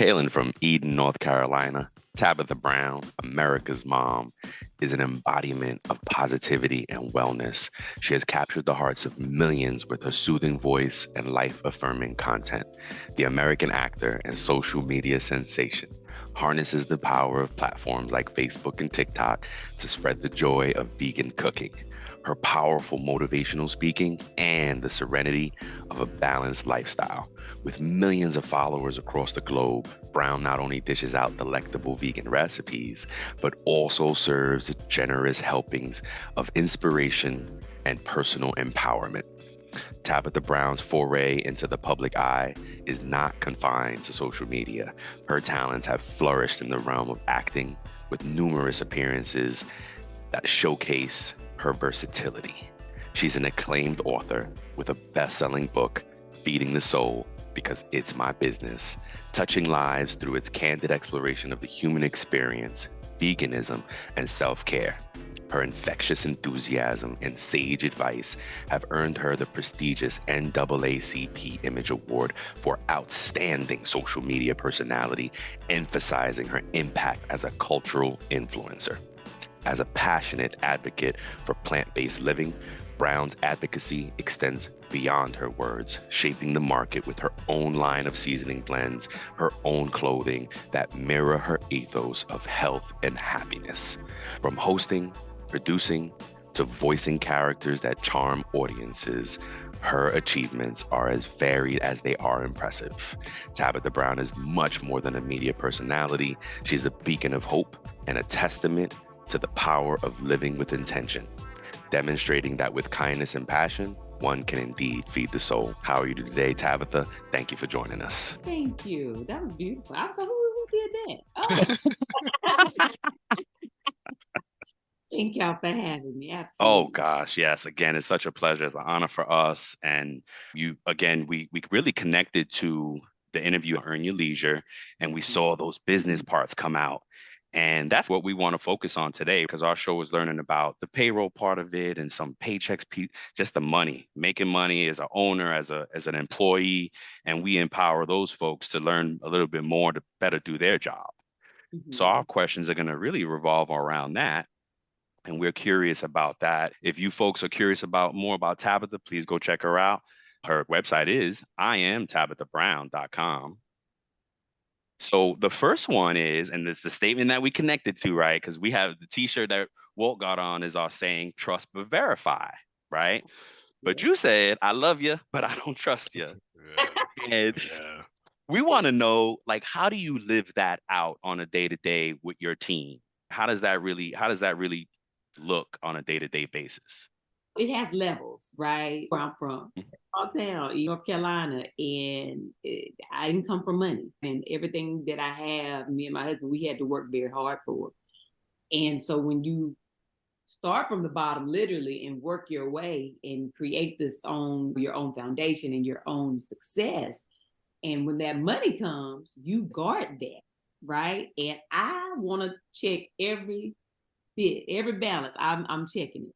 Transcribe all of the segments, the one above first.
Hailing from Eden, North Carolina, Tabitha Brown, America's mom, is an embodiment of positivity and wellness. She has captured the hearts of millions with her soothing voice and life-affirming content. The American actor and social media sensation harnesses the power of platforms like Facebook and TikTok to spread the joy of vegan cooking. Her powerful motivational speaking and the serenity of a balanced lifestyle. With millions of followers across the globe, Brown not only dishes out delectable vegan recipes, but also serves generous helpings of inspiration and personal empowerment. Tabitha Brown's foray into the public eye is not confined to social media. Her talents have flourished in the realm of acting, with numerous appearances that showcase her versatility. She's an acclaimed author with a best-selling book, Feeding the Soul, Because It's My Business, touching lives through its candid exploration of the human experience, veganism, and self-care. Her infectious enthusiasm and sage advice have earned her the prestigious NAACP Image Award for Outstanding Social Media Personality, emphasizing her impact as a cultural influencer. As a passionate advocate for plant-based living, Brown's advocacy extends beyond her words, shaping the market with her own line of seasoning blends, her own clothing that mirror her ethos of health and happiness. From hosting, producing, to voicing characters that charm audiences, her achievements are as varied as they are impressive. Tabitha Brown is much more than a media personality. She's a beacon of hope and a testament to the power of living with intention, demonstrating that with kindness and passion, one can indeed feed the soul. How are you today, Tabitha? Thank you for joining us. Thank you. That was beautiful. I was like, who did that? Oh. Thank y'all for having me. Absolutely. Oh gosh, yes. Again, it's such a pleasure. It's an honor for us. And you, again, we really connected to the interview Earn Your Leisure, and we saw those business parts come out. And that's what we want to focus on today, because our show is learning about the payroll part of it and some paychecks, just the money, making money as an owner, as an employee, and we empower those folks to learn a little bit more to better do their job. So our questions are going to really revolve around that. And we're curious about that. If you folks are curious about more about Tabitha, please go check her out. Her website is iamtabithabrown.com. So the first one is, and it's the statement that we connected to, right? Because we have the t-shirt that Walt got on is our saying, trust but verify, right? But you said, I love you, but I don't trust you. And we want to know, like, how do you live that out on a day-to-day with your team? How does that really look on a day-to-day basis? It has levels, right? Where I'm from, small town, North Carolina, and I didn't come from money. And everything that I have, me and my husband, we had to work very hard for. And so when you start from the bottom, literally, and work your way and create your own foundation and your own success, and when that money comes, you guard that, right? And I want to check every bit, every balance. I'm checking it.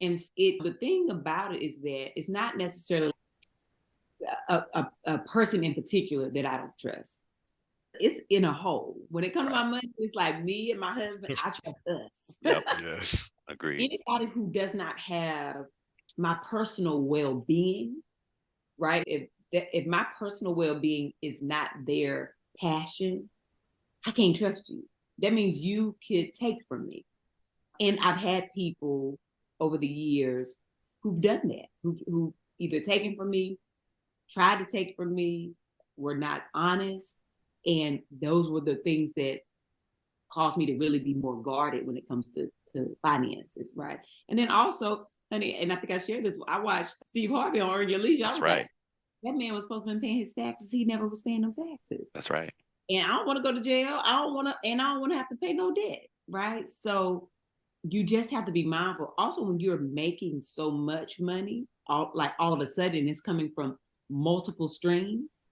And the thing about it is that it's not necessarily a person in particular that I don't trust. It's in a whole. When it comes to my money, it's like me and my husband, I trust us. Yep. Yes. Agreed. Anybody who does not have my personal well-being, right? If my personal well-being is not their passion, I can't trust you. That means you could take from me. And I've had people over the years who've done that, who either taken from me, tried to take from me, were not honest. And those were the things that caused me to really be more guarded when it comes to finances, right? And then also, honey, and I think I shared this, I watched Steve Harvey on Earn Your Leisure. That's right. Like, that man was supposed to be paying his taxes. He never was paying them taxes. That's right. And I don't want to go to jail. I don't want to have to pay no debt, right? So you just have to be mindful. Also, when you're making so much money, all of a sudden it's coming from multiple streams,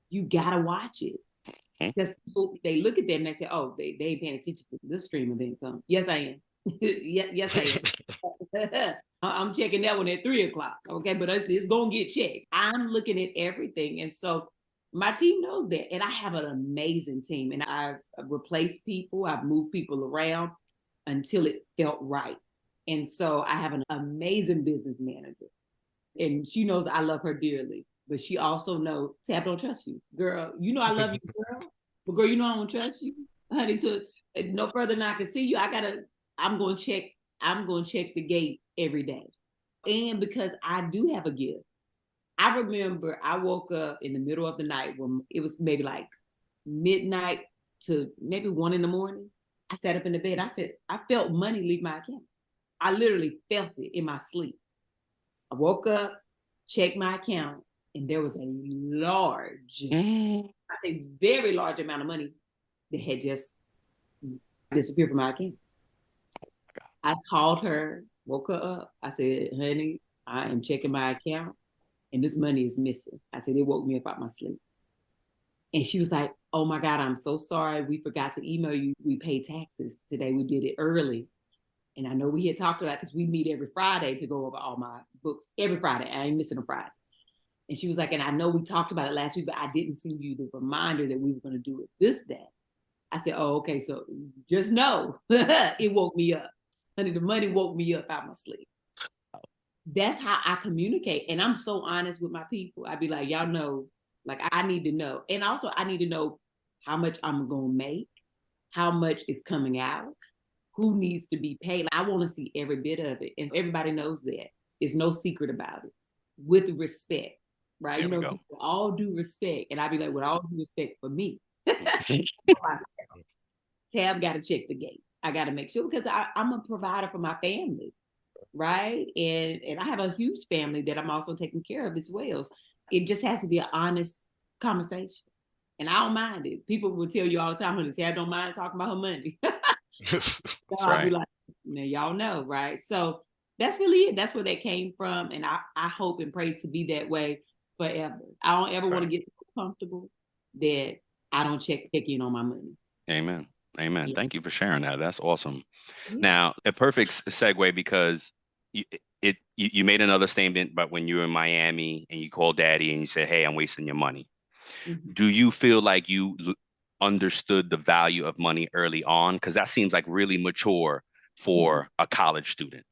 you gotta watch it. Because people, they look at that and they say, oh, they ain't paying attention to this stream of income. Yes, I am. Yes, I am. I'm checking that one at 3:00. Okay, but it's gonna get checked. I'm looking at everything. And so My team knows that. And I have an amazing team. And I've replaced people, I've moved people around until it felt right. And so I have an amazing business manager. And she knows I love her dearly. But she also knows, Tab, don't trust you. Girl, you know I love you, girl. But girl, you know I don't trust you. Honey, to no further than I can see you, I'm going to check the gate every day. And because I do have a gift. I remember I woke up in the middle of the night when it was maybe like midnight to maybe 1 a.m. I sat up in the bed. I said, I felt money leave my account. I literally felt it in my sleep. I woke up, checked my account, and there was a large, I say very large amount of money that had just disappeared from my account. I called her, woke her up. I said, honey, I am checking my account and this money is missing. I said, it woke me up out my sleep. And she was like, oh my God, I'm so sorry. We forgot to email you. We paid taxes today. We did it early. And I know we had talked about, because we meet every Friday to go over all my books every Friday. I ain't missing a Friday. And she was like, and I know we talked about it last week, but I didn't send you the reminder that we were going to do it this day. I said, oh, okay. So just know it woke me up. Honey, the money woke me up out my sleep. That's how I communicate. And I'm so honest with my people. I'd be like, y'all know, like, I need to know. And also I need to know how much I'm going to make, how much is coming out, who needs to be paid. I want to see every bit of it. And everybody knows that. There's no secret about it. With respect, right? There we go. All due respect. And I'd be like, with all due respect for me, Tab got to check the gate. I got to make sure, because I'm a provider for my family. Right. And I have a huge family that I'm also taking care of as well. So it just has to be an honest conversation. And I don't mind it. People will tell you all the time, honey, Tab don't mind talking about her money. That's so right. I'll be like, now y'all know, right? So that's really it. That's where that came from. And I hope and pray to be that way forever. I don't ever want to get so comfortable that I don't check in on my money. Amen. Amen. Yeah. Thank you for sharing that. That's awesome. Yeah. Now, a perfect segue, because you made another statement, but when you were in Miami and you called daddy and you said, hey, I'm wasting your money. Mm-hmm. Do you feel like you understood the value of money early on? Because that seems like really mature for a college student.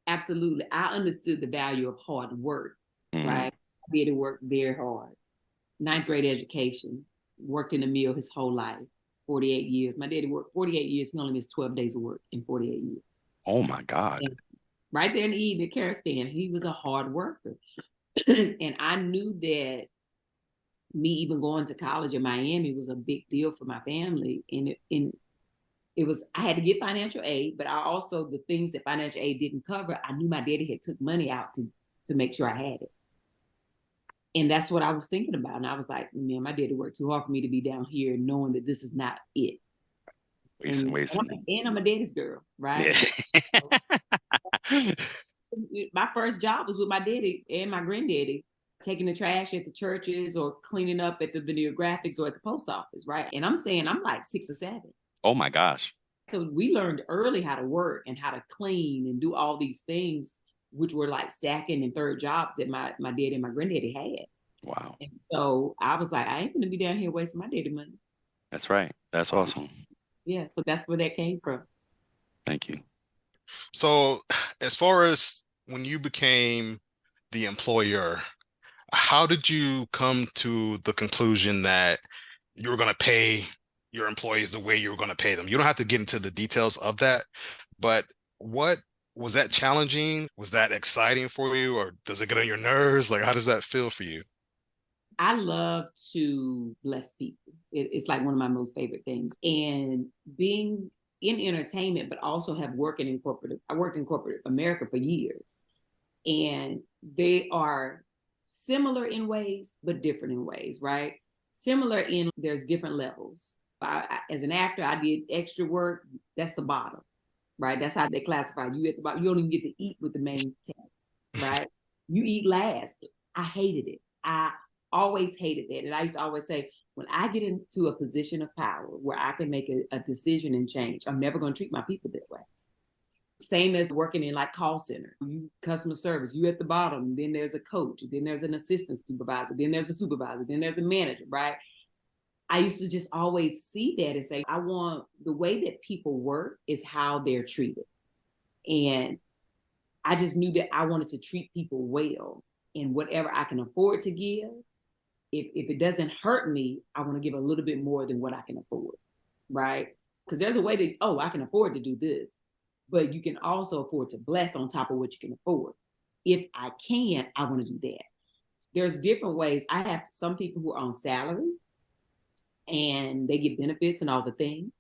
Absolutely. I understood the value of hard work, right? I did work very hard. 9th grade education, worked in a mill his whole life, 48 years. My daddy worked 48 years. He only missed 12 days of work in 48 years. Oh my God. And right there in the Eden care stand, he was a hard worker. And I knew that me even going to college in Miami was a big deal for my family. And it was, I had to get financial aid, but I also, the things that financial aid didn't cover, I knew my daddy had took money out to make sure I had it. And that's what I was thinking about. And I was like, man, my daddy worked too hard for me to be down here knowing that this is not it. And I'm a daddy's girl, right? Yeah. My first job was with my daddy and my granddaddy, taking the trash at the churches or cleaning up at the Veneer Graphics or at the post office, right? And I'm saying I'm like 6 or 7. Oh my gosh. So we learned early how to work and how to clean and do all these things, which were like second and third jobs that my daddy and my granddaddy had. Wow. And so I was like, I ain't gonna be down here wasting my daddy money. That's right. That's awesome. Yeah, so that's where that came from. Thank you. So as far as when you became the employer, how did you come to the conclusion that you were going to pay your employees the way you were going to pay them? You don't have to get into the details of that, but what was that challenging? Was that exciting for you, or does it get on your nerves? Like, how does that feel for you? I love to bless people. It's like one of my most favorite things. And being in entertainment, but also have worked in corporate. I worked in corporate America for years. And they are similar in ways, but different in ways, right? Similar in there's different levels. As an actor, I did extra work. That's the bottom, right? That's how they classify you at the bottom. You don't even get to eat with the main tab, right? You eat last. I hated it. I always hated that. And I used to always say, when I get into a position of power where I can make a decision and change, I'm never going to treat my people that way. Same as working in like call center, you customer service, you at the bottom, then there's a coach, then there's an assistant supervisor, then there's a supervisor, then there's a manager, right? I used to just always see that and say, I want the way that people work is how they're treated. And I just knew that I wanted to treat people well, and whatever I can afford to give, if it doesn't hurt me, I want to give a little bit more than what I can afford, right? Because there's a way that, oh, I can afford to do this, but you can also afford to bless on top of what you can afford. If I can, I want to do that. There's different ways. I have some people who are on salary and they get benefits and all the things.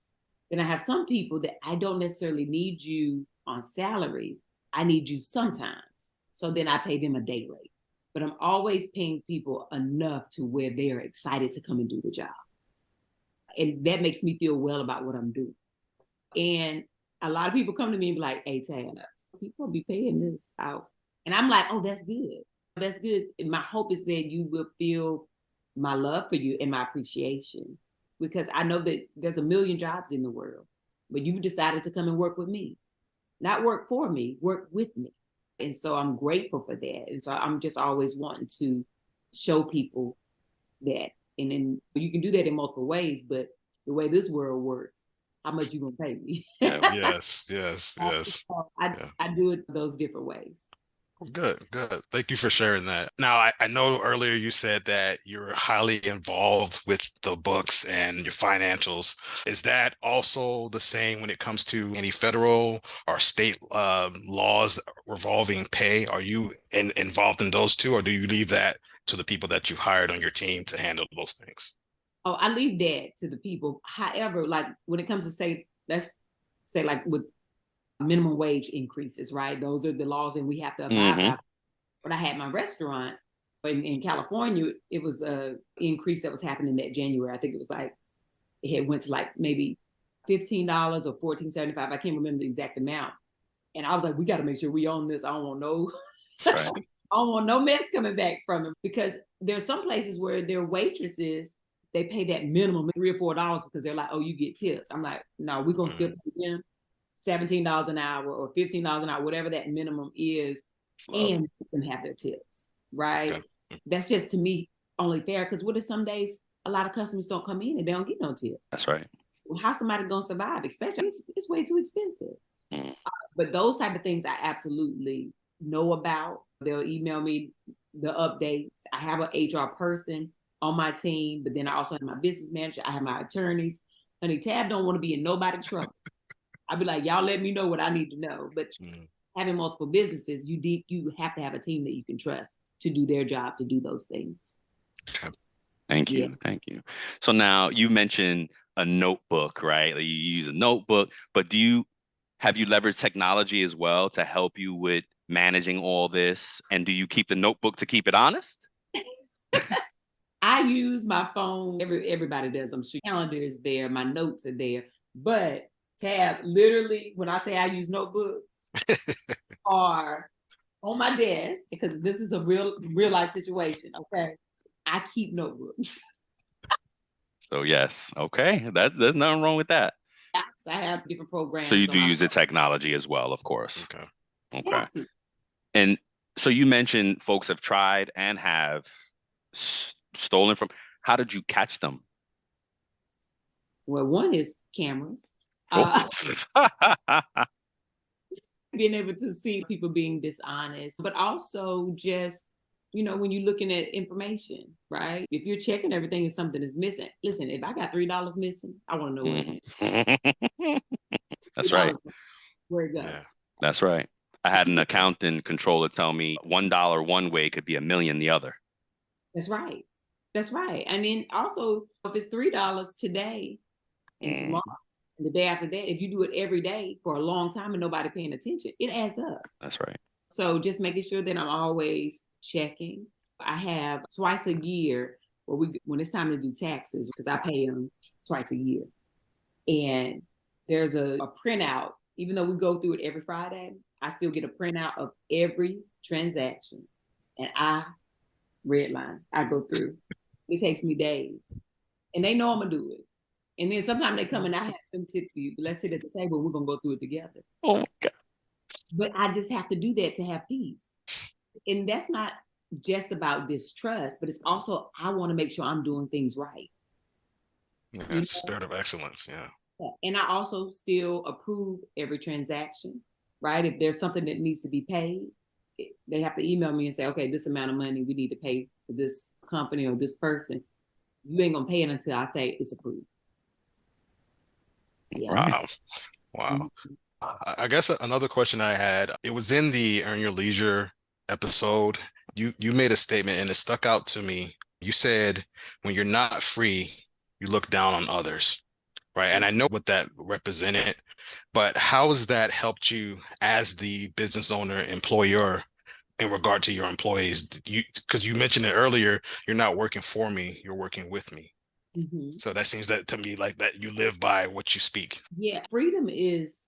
Then I have some people that I don't necessarily need you on salary. I need you sometimes. So then I pay them a day rate. But I'm always paying people enough to where they're excited to come and do the job. And that makes me feel well about what I'm doing. And a lot of people come to me and be like, hey, Tab, people be paying this out. And I'm like, oh, that's good. That's good. And my hope is that you will feel my love for you and my appreciation, because I know that there's a million jobs in the world, but you've decided to come and work with me, not work for me, work with me. And so I'm grateful for that. And so I'm just always wanting to show people that. And then you can do that in multiple ways, but the way this world works, how much you gonna pay me? Yes. I do it those different ways. Good. Thank you for sharing that. Now, I know earlier you said that you're highly involved with the books and your financials. Is that also the same when it comes to any federal or state laws revolving pay? Are you involved in those too, or do you leave that to the people that you've hired on your team to handle those things? Oh, I leave that to the people. However, like when it comes to let's say like with minimum wage increases, right? Those are the laws and we have to abide by. When I had my restaurant in California, it was an increase that was happening that January. I think it was like, it had went to like maybe $15 or $14.75. I can't remember the exact amount. And I was like, we got to make sure we own this. I don't want no, Right. I don't want no mess coming back from it, because there's some places where their waitresses, they pay that minimum $3 or $4 because they're like, oh, you get tips. I'm like, no, we're going to still pay them $17 an hour or $15 an hour, whatever that minimum is, and you can have their tips, right? Okay. That's just, to me, only fair, because what if some days a lot of customers don't come in and they don't get no tip? That's right. Well, how's somebody going to survive? Especially, it's way too expensive. But those type of things I absolutely know about. They'll email me the updates. I have an HR person on my team, but then I also have my business manager. I have my attorneys. Honey, Tab don't want to be in nobody's trouble. I'd be like, y'all let me know what I need to know. But having multiple businesses, you have to have a team that you can trust to do their job, to do those things. Thank you. Thank you. So now you mentioned a notebook, right? Like you use a notebook, but have you leveraged technology as well to help you with managing all this? And do you keep the notebook to keep it honest? I use my phone. Everybody does. I'm sure calendar is there. My notes are there. But Tab, literally, when I say I use notebooks, are on my desk, because this is a real life situation. Okay, I keep notebooks. So yes, okay, there's nothing wrong with that. Apps. I have different programs. So you do use the technology as well, of course. Okay. Yeah. And so you mentioned folks have tried and have stolen from. How did you catch them? Well, one is cameras. Being able to see people being dishonest, but also just, when you're looking at information, right? If you're checking everything and something is missing, listen, if I got $3 missing, I want to know where it is. That's right. Where it goes. Yeah. That's right. I had an accountant controller tell me $1 one way could be $1 million the other. That's right. And then also, if it's $3 today and tomorrow and the day after that, if you do it every day for a long time and nobody paying attention, it adds up. That's right. So just making sure that I'm always checking. I have twice a year when it's time to do taxes, because I pay them twice a year. And there's a printout. Even though we go through it every Friday, I still get a printout of every transaction. And I redline. I go through. It takes me days. And they know I'm going to do it. And then sometimes they come and I have them let's sit at the table. We're going to go through it together. Oh, my God. But I just have to do that to have peace. And that's not just about distrust, but it's also, I want to make sure I'm doing things right. Yeah, You it's spirit of excellence. Yeah. know? And I also still approve every transaction, right? If there's something that needs to be paid, they have to email me and say, okay, this amount of money we need to pay for this company or this person. You ain't gonna pay it until I say it's approved. Yeah. Wow. Wow. I guess another question I had, it was in the Earn Your Leisure episode. You made a statement and it stuck out to me. You said, when you're not free, you look down on others, right? And I know what that represented, but how has that helped you as the business owner, employer, in regard to your employees? Because you mentioned it earlier, you're not working for me, you're working with me. Mm-hmm. So that seems that to me like that you live by what you speak. Yeah, freedom is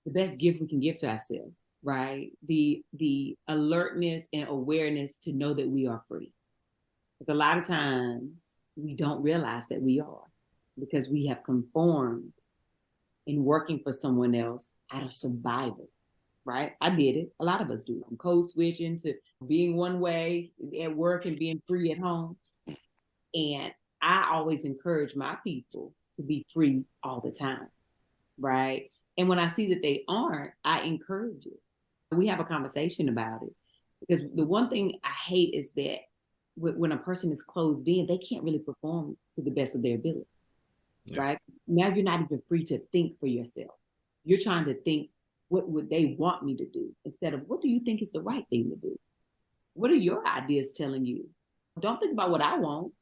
the best gift we can give to ourselves, right? The alertness and awareness to know that we are free. Because a lot of times we don't realize that we are, because we have conformed in working for someone else out of survival, right? I did it. A lot of us do. I'm code switching to being one way at work and being free at home. And I always encourage my people to be free all the time, right? And when I see that they aren't, I encourage it. We have a conversation about it. Because the one thing I hate is that when a person is closed in, they can't really perform to the best of their ability, right? Now you're not even free to think for yourself. You're trying to think, what would they want me to do? Instead of, what do you think is the right thing to do? What are your ideas telling you? Don't think about what I want.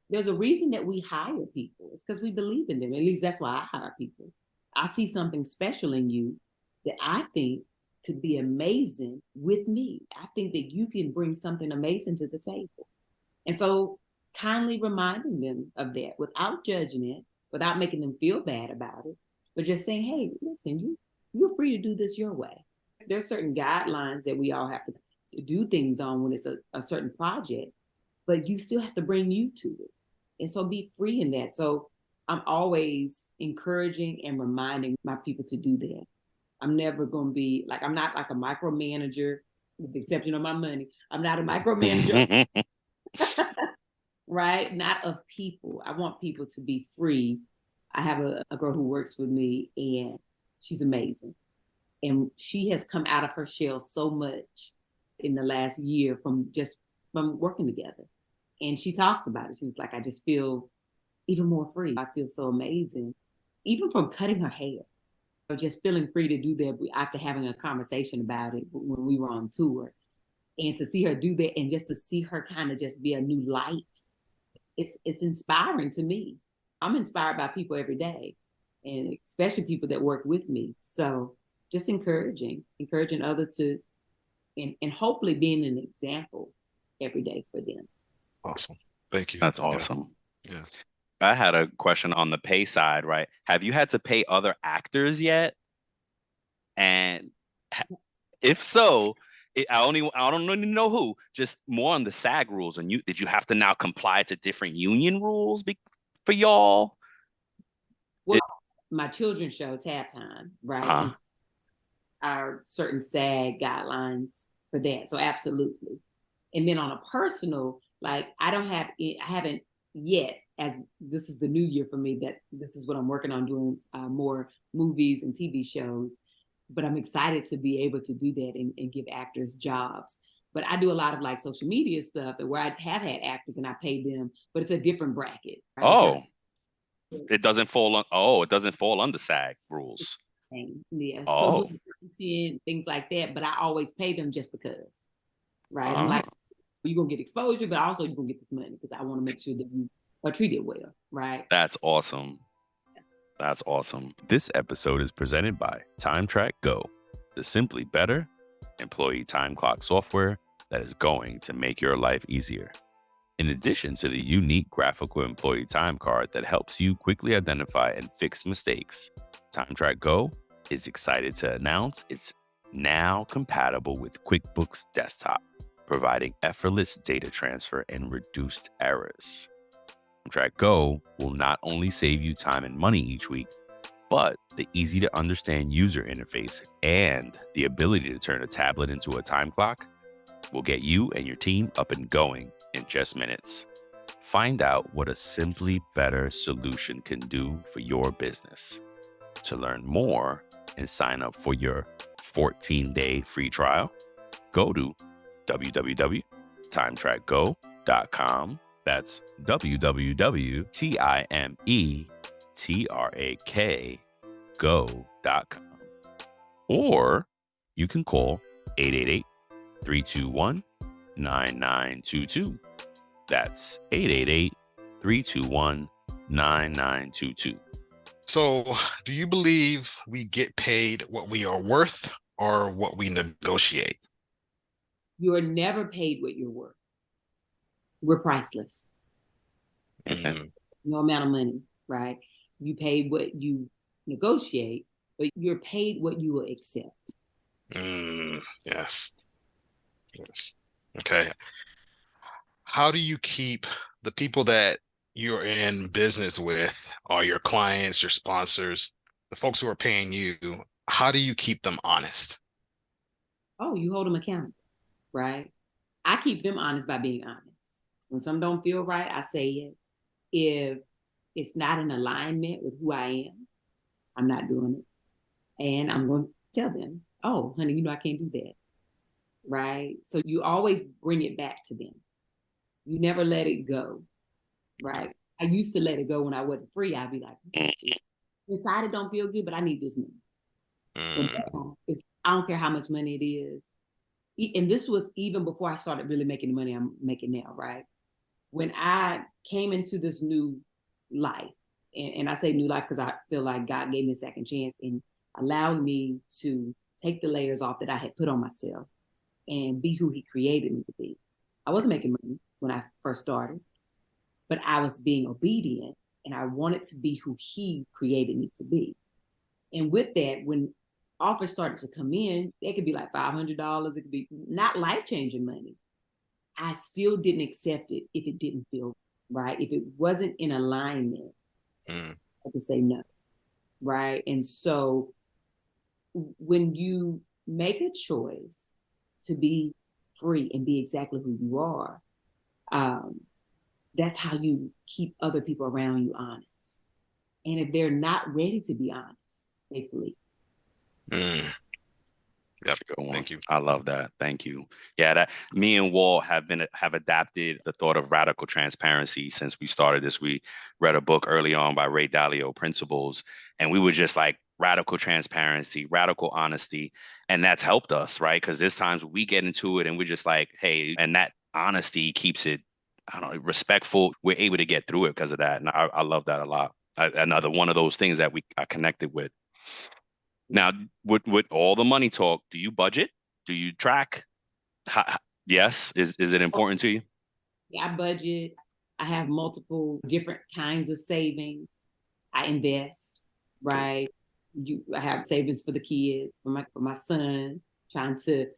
There's a reason that we hire people. It's because we believe in them. At least that's why I hire people. I see something special in you that I think could be amazing with me. I think that you can bring something amazing to the table. And so kindly reminding them of that without judging it, without making them feel bad about it, but just saying, hey, listen, you're free to do this your way. There's certain guidelines that we all have to do things on when it's a certain project, but you still have to bring you to it. And so be free in that. So I'm always encouraging and reminding my people to do that. I'm never going to be like, I'm not like a micromanager, with the exception of my money. I'm not a micromanager, right? Not of people. I want people to be free. I have a girl who works with me, and she's amazing. And she has come out of her shell so much in the last year from working together. And she talks about it. She's like, I just feel even more free. I feel so amazing, even from cutting her hair. Just feeling free to do that after having a conversation about it when we were on tour. And to see her do that, and just to see her kind of just be a new light, it's inspiring to me. I'm inspired by people every day, and especially people that work with me. So just encouraging others to, and hopefully being an example every day for them. Awesome. Thank you. That's awesome. Yeah. I had a question on the pay side, right? Have you had to pay other actors yet? And if so, I don't even know who, just more on the SAG rules. And did you have to now comply to different union rules for y'all? Well, my children's show, Tab Time, right? Our certain SAG guidelines for that. So absolutely. And then on a personal, like I haven't yet, as this is the new year for me, that this is what I'm working on, doing more movies and TV shows. But I'm excited to be able to do that and give actors jobs. But I do a lot of like social media stuff where I have had actors and I pay them, but it's a different bracket. Right? Oh, it doesn't fall under SAG rules. Yeah. Oh. So doing content, things like that, but I always pay them just because. Right. I'm like, you're gonna get exposure, but also you're gonna get this money because I want to make sure that you are treated well, right? That's awesome. That's awesome. This episode is presented by TimeTrack Go, the simply better employee time clock software that is going to make your life easier. In addition to the unique graphical employee time card that helps you quickly identify and fix mistakes, TimeTrack Go is excited to announce it's now compatible with QuickBooks Desktop, providing effortless data transfer and reduced errors. TimeTrack Go will not only save you time and money each week, But the easy to understand user interface and the ability to turn a tablet into a time clock will get you and your team up and going in just minutes. Find out what a simply better solution can do for your business. To learn more and sign up for your 14-day free trial, go to www.timetrackgo.com. That's www.timetrakgo.com. Or you can call 888-321-9922. That's 888-321-9922. So, do you believe we get paid what we are worth or what we negotiate? You are never paid what you're worth. We're priceless. No amount of money, right? You pay what you negotiate, but you're paid what you will accept. Yes. Okay. How do you keep the people that you're in business with, or your clients, your sponsors, the folks who are paying you, how do you keep them honest? Oh, you hold them accountable, right? I keep them honest by being honest. When something don't feel right, I say it. If it's not in alignment with who I am, I'm not doing it. And I'm going to tell them, oh, honey, I can't do that. Right? So you always bring it back to them. You never let it go. Right? I used to let it go when I wasn't free. I'd be like, inside it don't feel good, but I need this money. I don't care how much money it is. And this was even before I started really making the money I'm making now, right? When I came into this new life, and I say new life because I feel like God gave me a second chance and allowed me to take the layers off that I had put on myself and be who he created me to be. I wasn't making money when I first started, but I was being obedient and I wanted to be who he created me to be. And with that, when offers started to come in, it could be like $500, it could be not life-changing money. I still didn't accept it if it didn't feel right. If it wasn't in alignment, I could say no, right? And so when you make a choice to be free and be exactly who you are, that's how you keep other people around you honest. And if they're not ready to be honest, they flee. That's a good one. Thank you. I love that. Thank you. Yeah, that me and Walt have adapted the thought of radical transparency since we started this. We read a book early on by Ray Dalio, Principles, and we were just like radical transparency, radical honesty, and that's helped us, right? Because there's times we get into it and we're just like, hey, and that honesty keeps it, I don't know, respectful. We're able to get through it because of that, and I love that a lot. Another one of those things that we are connected with. Now, with all the money talk, do you budget? Do you track? Yes. Is it important to you? Yeah, I budget. I have multiple different kinds of savings. I invest, right? I have savings for the kids, for my son, trying to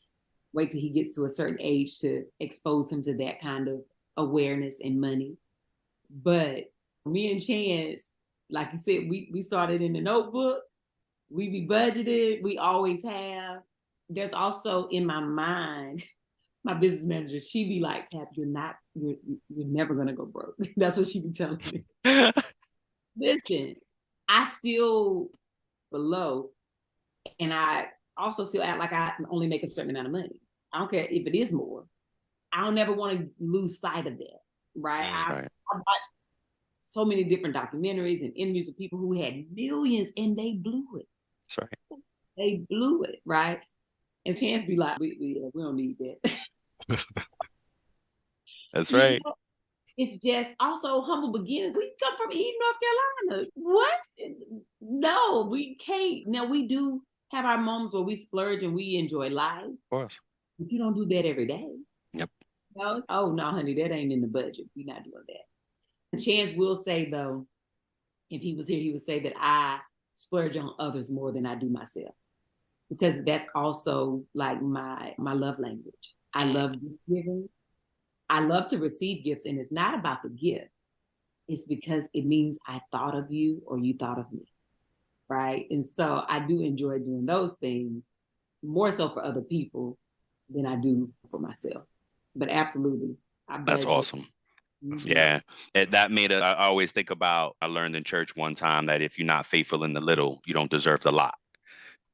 wait till he gets to a certain age to expose him to that kind of awareness and money. But me and Chance, like you said, we started in the notebook. We be budgeted. We always have. There's also in my mind, my business manager, she be like, Tab, you're never gonna go broke. That's what she be telling me. Listen, I still below, and I also still act like I only make a certain amount of money. I don't care if it is more. I don't ever want to lose sight of that, right? I watched so many different documentaries and interviews with people who had millions and they blew it. That's right. They blew it, right? And Chance be like, we don't need that. That's right. You know, it's just also humble beginnings. We come from Eden, North Carolina. What? No, we can't. Now, we do have our moments where we splurge and we enjoy life. Of course. But you don't do that every day. Yep. No, oh, no, honey, that ain't in the budget. We're not doing that. Chance will say, though, if he was here, he would say that I splurge on others more than I do myself. Because that's also like my love language. I love giving. I love to receive gifts, and it's not about the gift. It's because it means I thought of you or you thought of me, right? And so I do enjoy doing those things more so for other people than I do for myself. But absolutely, I That's budget. awesome. Mhm. Yeah, that made I always think about, I learned in church one time that if you're not faithful in the little, you don't deserve the lot.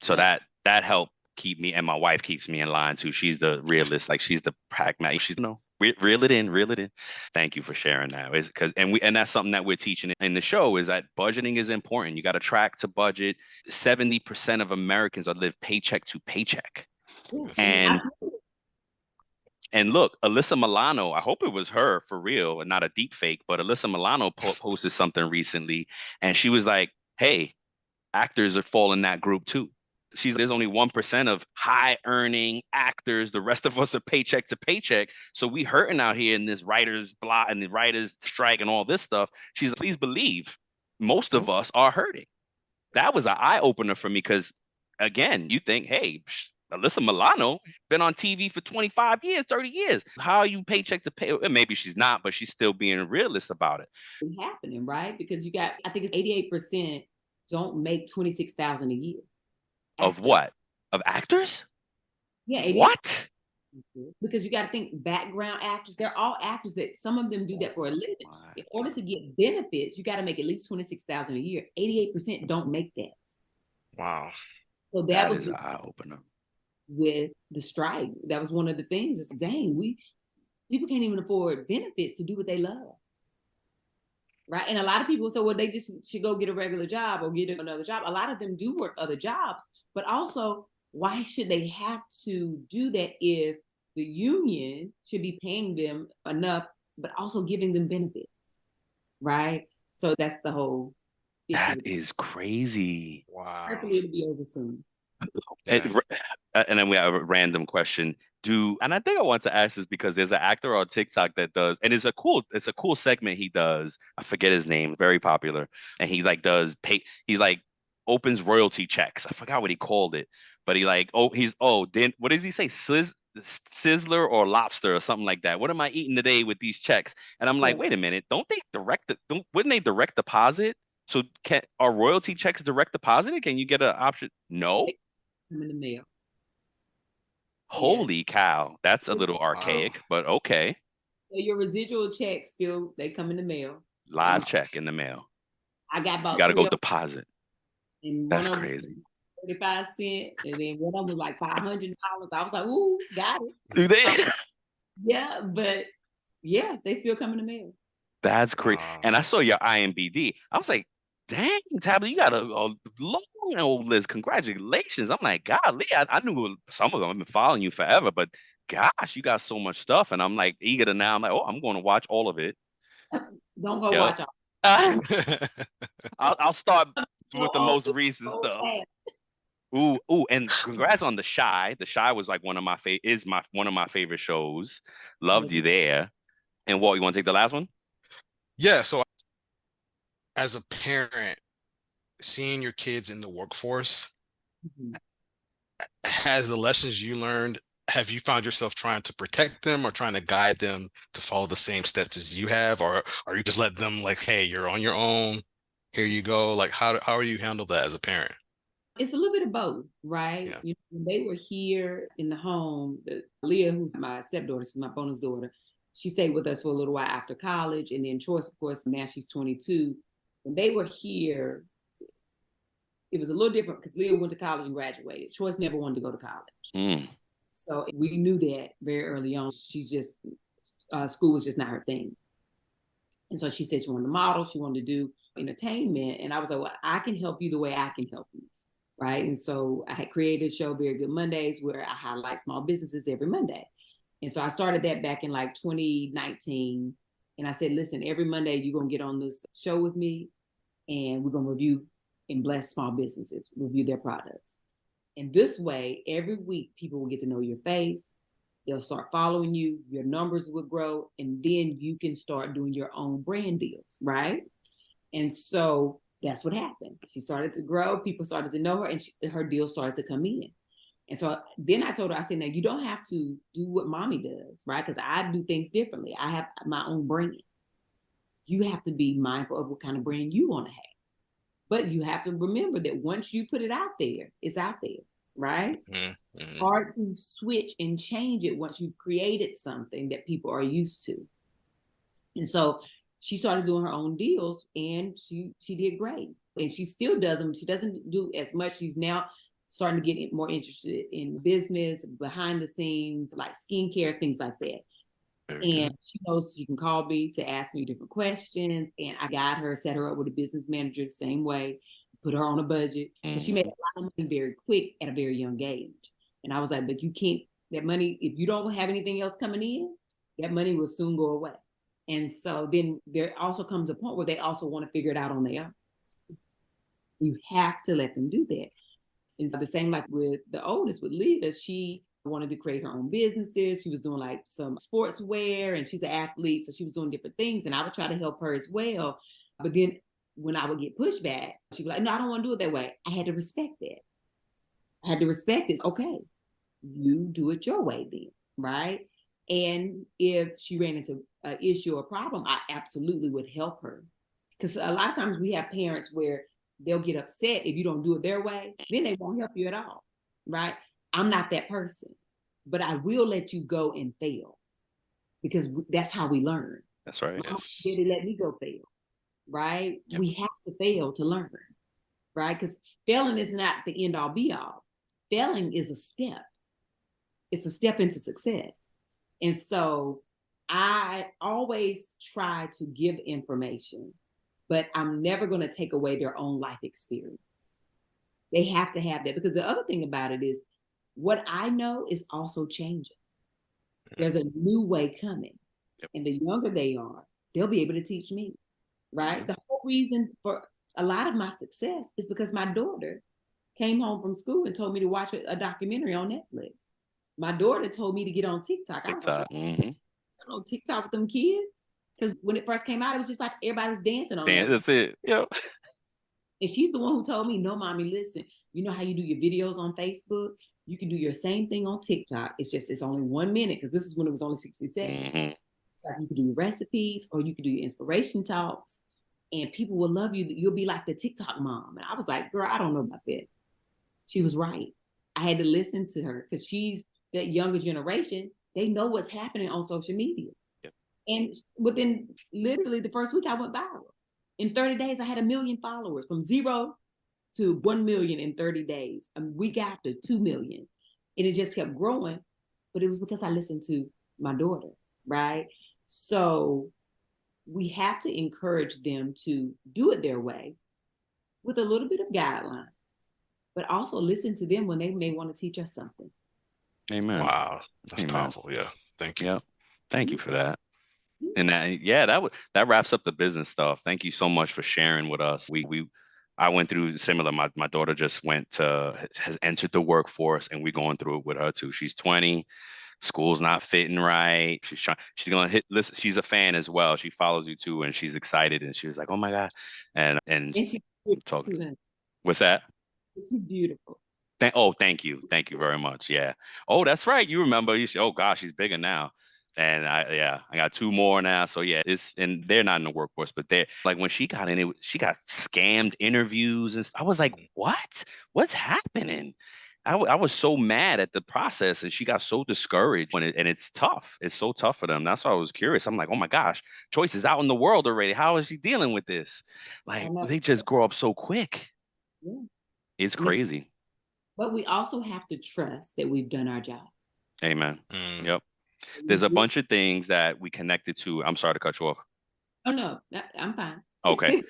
So Yep. that helped keep me, and my wife keeps me in line too. She's the realist, like she's the pragmatic. She's reel it in, reel it in. Thank you for sharing that. It's because and that's something that we're teaching in the show, is that budgeting is important. You got to track to budget. 70% of Americans are live paycheck to paycheck. Yeah. And look, Alyssa Milano, I hope it was her for real and not a deep fake, but Alyssa Milano posted something recently, and she was like, hey, actors are fall in that group too. There's only 1% of high earning actors. The rest of us are paycheck to paycheck. So we hurting out here in this writer's block and the writer's strike and all this stuff. She's like, please believe most of us are hurting. That was an eye opener for me, because again, you think, hey, Alyssa Milano been on TV for 25 years, 30 years. How are you paycheck to pay? Maybe she's not, but she's still being a realist about it. It's happening, right? Because you got, I think it's 88% don't make 26,000 a year. Of what? Of actors? Yeah, 88%. What? Because you got to think background actors, they're all actors that some of them do that for a living. In order to get benefits, you got to make at least 26,000 a year. 88% don't make that. Wow. So that was an eye opener with the strike. That was one of the things. Is dang, people can't even afford benefits to do what they love. Right. And a lot of people say, well, they just should go get a regular job or get another job. A lot of them do work other jobs, but also, why should they have to do that if the union should be paying them enough, but also giving them benefits? Right. So that's the whole issue. That is crazy. Wow. Hopefully it'll be over soon. And then we have a random question. And I think I want to ask this because there's an actor on TikTok that does, and it's a cool segment he does. I forget his name, very popular. And he like opens royalty checks. I forgot what he called it, but then what does he say? Sizzler or lobster or something like that. What am I eating today with these checks? And I'm like, wait a minute, wouldn't they direct deposit? So are royalty checks direct deposited? Can you get an option? No. Come in the mail. Holy cow. That's a little archaic, but okay. So your residual checks they come in the mail. Live check in the mail. I got about you gotta go deposit. And that's crazy. 35 cents, and then one of them was like $500. I was like, ooh, got it. Do they? Yeah, but yeah, they still come in the mail. That's crazy. And I saw your IMBD. I was like, dang, Tabitha, you got a long old list. Congratulations. I'm like, golly, I knew some of them. I've been following you forever, but gosh, you got so much stuff. And I'm like eager to now. I'm like, oh, I'm going to watch all of it. Don't go watch all. I'll start with the most recent stuff. Ooh, and congrats on The Chi. The Chi was like one of my favorite shows. Loved you there. And Walt, you want to take the last one? Yeah. So as a parent, seeing your kids in the workforce, has the lessons you learned, have you found yourself trying to protect them or trying to guide them to follow the same steps as you have? Or are you just letting them like, hey, you're on your own, here you go? Like, how are you handle that as a parent? It's a little bit of both, right? Yeah. When they were here in the home, Leah, who's my stepdaughter, she's my bonus daughter, she stayed with us for a little while after college. And then Choice, of course, now she's 22. When they were here, it was a little different because Leah went to college and graduated. Choice never wanted to go to college. So we knew that very early on. She's just, school was just not her thing. And so she said she wanted to model, she wanted to do entertainment. And I was like, well, I can help you the way I can help you. Right. And so I had created a show, Very Good Mondays, where I highlight small businesses every Monday. And so I started that back in like 2019. And I said, listen, every Monday you're going to get on this show with me and we're going to review and bless small businesses, review their products. And this way, every week, people will get to know your face. They'll start following you. Your numbers will grow. And then you can start doing your own brand deals. Right. And so that's what happened. She started to grow. People started to know her and her deals started to come in. And so then I told her, I said, now you don't have to do what mommy does, right? Because I do things differently. I have my own brand. You have to be mindful of what kind of brand you want to have. But you have to remember that once you put it out there, it's out there, right? It's hard to switch and change it once you've created something that people are used to. And so she started doing her own deals, and she did great. And she still does them. She doesn't do as much. She's now starting to get more interested in business, behind the scenes, like skincare, things like that. And she knows she can call me to ask me different questions. And I got her, set her up with a business manager the same way, put her on a budget. And she made a lot of money very quick at a very young age. And I was like, but you can't, that money, if you don't have anything else coming in, that money will soon go away. And so then there also comes a point where they also want to figure it out on their own. You have to let them do that. It's the same like with the oldest, with Leah. She wanted to create her own businesses. She was doing like some sportswear, and she's an athlete, so she was doing different things, and I would try to help her as well. But then when I would get pushback, she'd be like, no, I don't want to do it that way. I had to respect that. I had to respect this. Okay, you do it your way then, right? And if she ran into an issue or problem, I absolutely would help her. Because a lot of times we have parents where they'll get upset if you don't do it their way, then they won't help you at all, right? I'm not that person, but I will let you go and fail, because that's how we learn. That's right. Yes. They let me go fail, right? Yep. We have to fail to learn, right? Because failing is not the end all be all. Failing is a step. It's a step into success. And so I always try to give information, but I'm never going to take away their own life experience. They have to have that, because the other thing about it is what I know is also changing. There's a new way coming. Yep. And the younger they are, they'll be able to teach me, right? Mm-hmm. The whole reason for a lot of my success is because my daughter came home from school and told me to watch a documentary on Netflix. My daughter told me to get on TikTok. I was like, on TikTok with them kids. Because when it first came out, it was just like everybody was dancing on it. That's it. Yep. And she's the one who told me, no, mommy, listen, you know how you do your videos on Facebook? You can do your same thing on TikTok. It's only 1 minute, because this is when it was only 60 seconds. Mm-hmm. It's like you can do your recipes, or you can do your inspiration talks, and people will love you. You'll be like the TikTok mom. And I was like, girl, I don't know about that. She was right. I had to listen to her, because she's that younger generation. They know what's happening on social media. Yep. And within literally the first week, I went viral. In 30 days, I had 1 million followers, from 0 to 1 million in 30 days. A week after, 2 million. And it just kept growing. But it was because I listened to my daughter, right? So we have to encourage them to do it their way with a little bit of guidelines, but also listen to them when they may want to teach us something. Amen. Wow, that's powerful. Yeah, thank you. Yeah, thank you for that. And that wraps up the business stuff. Thank you so much for sharing with us. I went through similar. My daughter just has entered the workforce, and we're going through it with her too. She's 20. School's not fitting right. She's gonna listen. She's a fan as well. She follows you too, and she's excited. And she was like, "Oh my God!" And she's talking. What's that? She's beautiful. Thank you very much. Yeah. Oh, that's right. You remember? Oh gosh, she's bigger now. And I got 2 more now. So yeah, and they're not in the workforce, but they're like, when she got in it, she got scammed interviews, and I was like, what's happening? I was so mad at the process, and she got so discouraged and it's tough. It's so tough for them. That's why I was curious. I'm like, oh my gosh, Choice is out in the world already. How is she dealing with this? Like, they just grow up so quick. Yeah. It's crazy. But we also have to trust that we've done our job. Amen. Yep. There's a bunch of things that we connected to. I'm sorry to cut you off. Oh, no, I'm fine. Okay.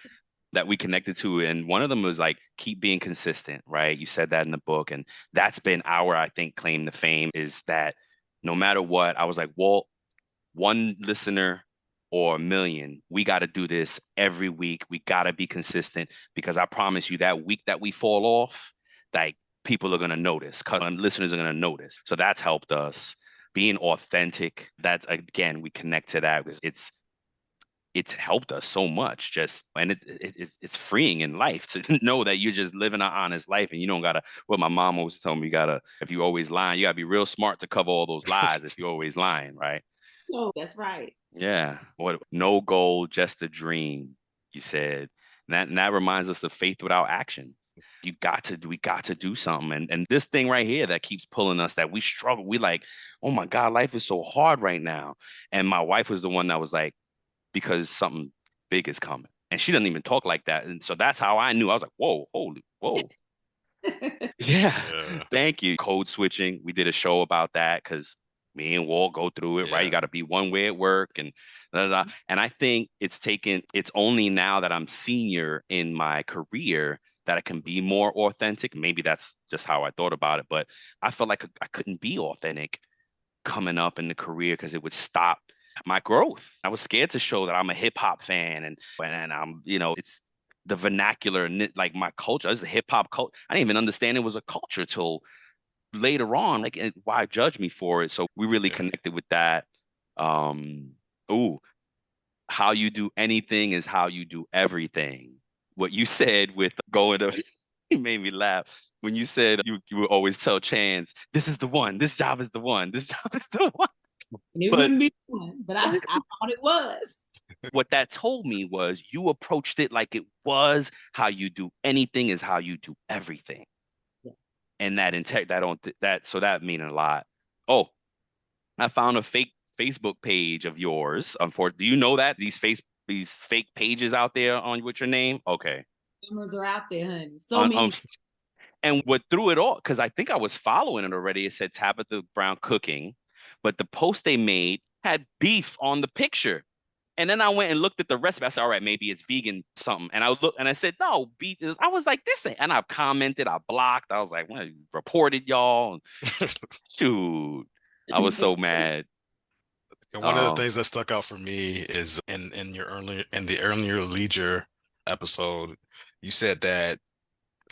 That we connected to. And one of them was like, keep being consistent, right? You said that in the book. And that's been our, I think, claim to fame, is that no matter what, I was like, well, 1 listener or 1 million, we got to do this every week. We got to be consistent, because I promise you that week that we fall off, like, people are going to notice, listeners are going to notice. So that's helped us. Being authentic, that's, again, we connect to that, because it's helped us so much. And it's freeing in life to know that you're just living an honest life, and you don't gotta. What my mom always told me, if you always lying, you gotta be real smart to cover all those lies. If you're always lying, right? So that's right. Yeah. No goal, just a dream. You said, And that reminds us of faith without action. We got to do something. And this thing right here that keeps pulling us, that we struggle. We like, oh my God, life is so hard right now. And my wife was the one that was like, because something big is coming. And she doesn't even talk like that. And so that's how I knew. I was like, whoa, holy, whoa. Yeah. Yeah. Thank you. Code switching. We did a show about that because me and Walt go through it, right? You Yeah. got to be one way at work and da, da, da. And I think it's only now that I'm senior in my career that I can be more authentic. Maybe that's just how I thought about it, but I felt like I couldn't be authentic coming up in the career because it would stop my growth. I was scared to show that I'm a hip hop fan and I'm, it's the vernacular and like my culture. It's a hip hop culture. I didn't even understand it was a culture till later on. Like, why judge me for it? So we really Yeah. connected with that. Ooh, how you do anything is how you do everything. What you said with going to, it made me laugh when you said you would always tell Chance, this is the one, this job is the one, this job is the one. And it But wouldn't be one, but I thought it was. what that told me was you approached it like it was. How you do anything is how you do everything. Yeah. And so that meaning a lot. Oh, I found a fake Facebook page of yours. Unfortunately, do you know that these fake pages out there on with your name? Okay. Cameras are out there, honey. So On, many. and what threw it all, because I think I was following it already. It said Tabitha Brown cooking, but the post they made had beef on the picture. And then I went and looked at the recipe. I said, all right, maybe it's vegan something. And I looked and I said, no, beef is, I was like, this ain't, and I commented, I blocked. I was like, well, reported y'all. Shoot. I was so mad. And one of the Um, things that stuck out for me is in the earlier Leisure episode, you said that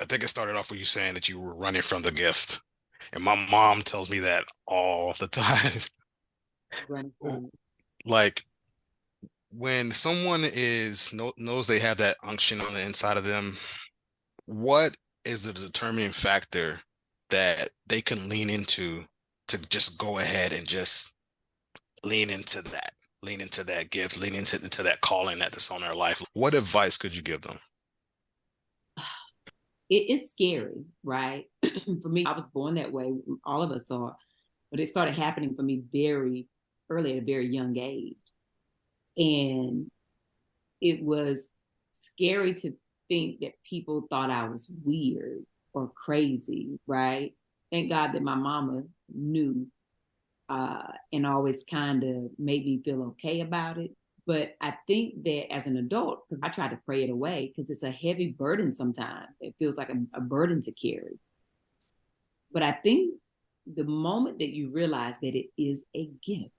I think it started off with you saying that you were running from the gift. And my mom tells me that all the time. Run from Like when someone knows they have that unction on the inside of them, what is the determining factor that they can lean into to just go ahead and just lean into that, lean into that gift, lean into that calling that's on their life? What advice could you give them? it is scary, right? For me, I was born that way. All of us are, but it started happening for me very early at a very young age. And it was scary to think that people thought I was weird or crazy, right? Thank God that my mama knew and always kind of made me feel okay about it. But I think that as an adult, because I try to pray it away, because it's a heavy burden sometimes. It feels like a burden to carry. But I think the moment that you realize that it is a gift,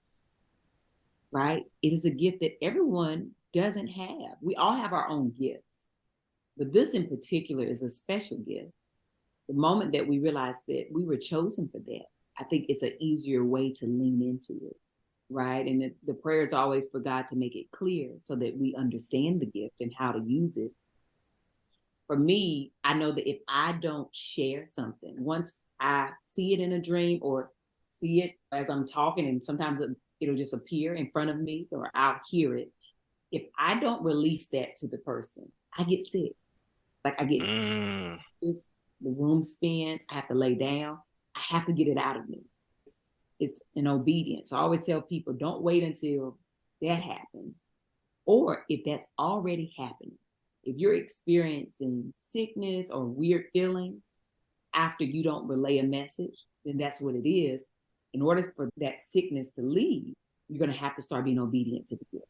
right? It is a gift that everyone doesn't have. We all have our own gifts, but this in particular is a special gift. The moment that we realize that we were chosen for that, I think it's an easier way to lean into it, right? And the prayer is always for God to make it clear so that we understand the gift and how to use it. For me, I know that if I don't share something, once I see it in a dream or see it as I'm talking, and sometimes it'll just appear in front of me or I'll hear it. If I don't release that to the person, I get sick. Like I get the room spins, I have to lay down, I have to get it out of me. It's an obedience. So I always tell people, don't wait until that happens. Or if that's already happening, if you're experiencing sickness or weird feelings after you don't relay a message, then that's what it is. In order for that sickness to leave, you're going to have to start being obedient to the gift.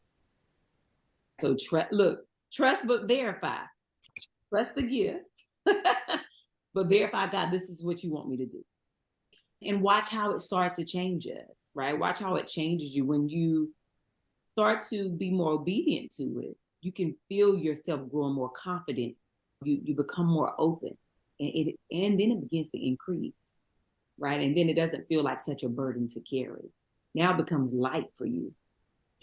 So trust but verify. Trust the gift, but verify, God, this is what you want me to do. And watch how it starts to change us, right? Watch how it changes you when you start to be more obedient to it. You can feel yourself growing more confident. You become more open, and then it begins to increase, right? And then it doesn't feel like such a burden to carry. Now it becomes light for you,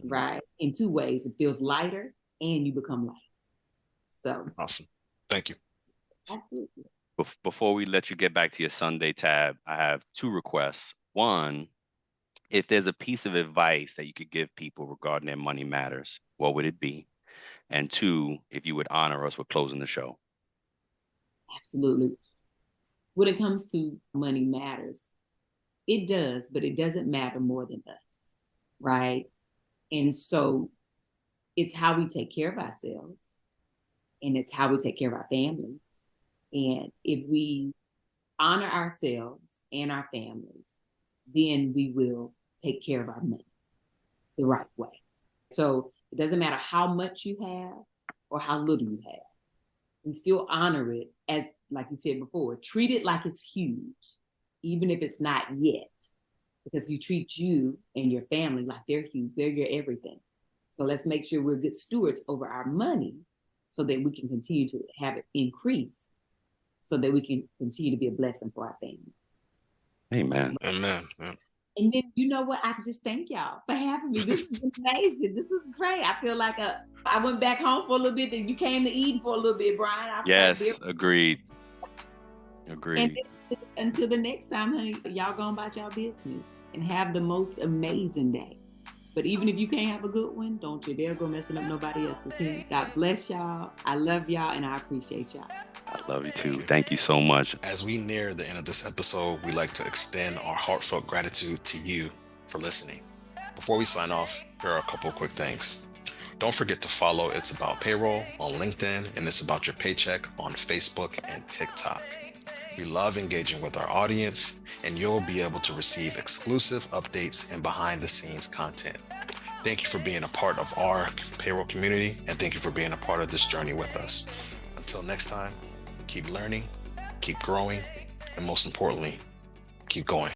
right? In two ways, it feels lighter, and you become light. So Awesome. Thank you. absolutely. Before we let you get back to your Sunday tab, I have two requests. One, if there's a piece of advice that you could give people regarding their money matters, what would it be? And two, if you would honor us with closing the show. Absolutely. When it comes to money matters, it does, but it doesn't matter more than us, right? And so it's how we take care of ourselves, and it's how we take care of our families. And if we honor ourselves and our families, then we will take care of our money the right way. So it doesn't matter how much you have or how little you have. We still honor it as, like you said before, treat it like it's huge, even if it's not yet, because you treat you and your family like they're huge, they're your everything. So let's make sure we're good stewards over our money so that we can continue to have it increase, so that we can continue to be a blessing for our family. Amen. Amen. And then, you know what? I just thank y'all for having me. This is amazing. This is great. I feel like I went back home for a little bit, and you came to Eden for a little bit, Brian. Yes, agreed. Agreed. And until the next time, honey, y'all go about y'all business and have the most amazing day. But even if you can't have a good one, don't you dare go messing up nobody else's. God bless y'all. I love y'all, and I appreciate y'all. I love you too. Thank you so much. As we near the end of this episode, we'd like to extend our heartfelt gratitude to you for listening. Before we sign off, here are a couple of quick things. Don't forget to follow It's About Payroll on LinkedIn and It's About Your Paycheck on Facebook and TikTok. We love engaging with our audience, and you'll be able to receive exclusive updates and behind-the-scenes content. Thank you for being a part of our payroll community, and thank you for being a part of this journey with us. Until next time, keep learning, keep growing, and most importantly, keep going.